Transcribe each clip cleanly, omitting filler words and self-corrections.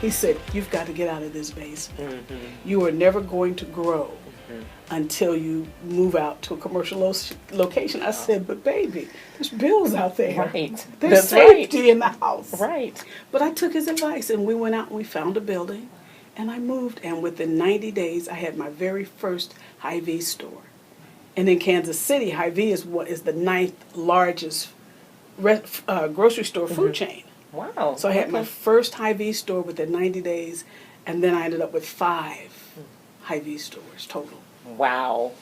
He said, you've got to get out of this basement. You are never going to grow until you move out to a commercial location. I said, but baby, there's bills out there. Right. There's safety in the house. Right. But I took his advice, and we went out and we found a building, and I moved. And within 90 days, I had my very first Hy-Vee store. And in Kansas City, Hy-Vee is the 9th largest grocery store food chain. Wow. So I had my first Hy-Vee store within 90 days, and then I ended up with 5 Hy-Vee stores total. Wow.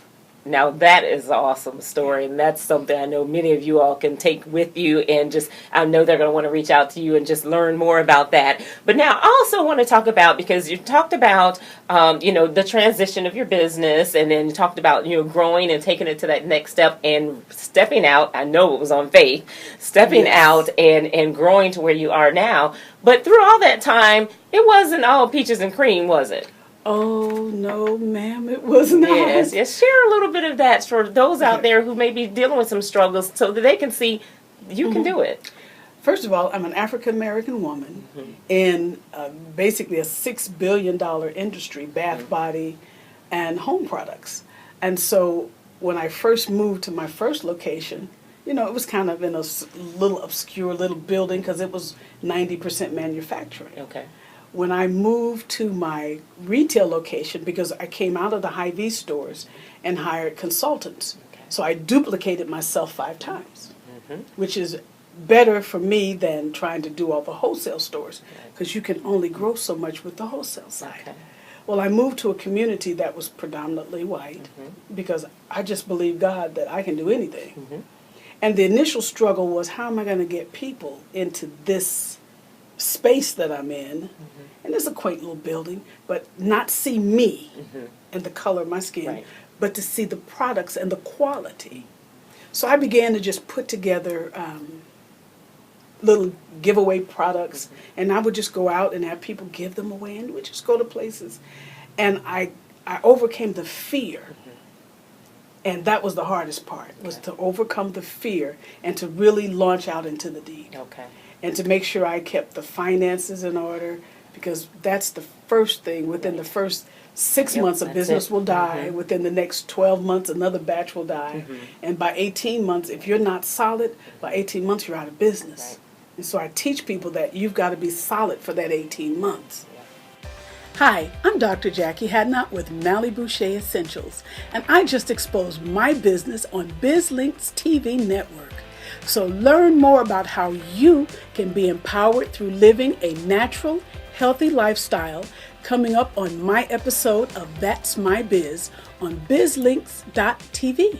Now that is an awesome story, and that's something I know many of you all can take with you, and just, I know they're going to want to reach out to you and just learn more about that. But now I also want to talk about, because you talked about, the transition of your business, and then you talked about, growing and taking it to that next step and stepping out. I know it was on faith, stepping out and growing to where you are now. But through all that time, it wasn't all peaches and cream, was it? Oh, no, ma'am, it was not. Yes, share a little bit of that for those out there who may be dealing with some struggles so that they can see you can do it. First of all, I'm an African-American woman in basically a $6 billion industry, bath, body, and home products. And so when I first moved to my first location, it was kind of in a little obscure little building because it was 90% manufacturing. Okay. When I moved to my retail location, because I came out of the Hy-Vee stores and hired consultants. Okay. So I duplicated myself 5 times, which is better for me than trying to do all the wholesale stores, because you can only grow so much with the wholesale side. Okay. Well, I moved to a community that was predominantly white because I just believe God that I can do anything. And the initial struggle was, how am I going to get people into this space that I'm in, and it's a quaint little building, but not see me and the color of my skin, but to see the products and the quality. So I began to just put together little giveaway products, and I would just go out and have people give them away, and we'd just go to places. And I overcame the fear, and that was the hardest part, was to overcome the fear and to really launch out into the deep. Okay. And to make sure I kept the finances in order, because that's the first thing. Within the first 6 months, a business will die. Within the next 12 months, another batch will die. And by 18 months, if you're not solid, by 18 months, you're out of business. And so I teach people that you've got to be solid for that 18 months. Hi, I'm Dr. Jackie Hadnot with Mallie Boushaye Essentials, and I just exposed my business on BizLink's TV network. So learn more about how you can be empowered through living a natural, healthy lifestyle coming up on my episode of That's My Biz on bizlinks.tv.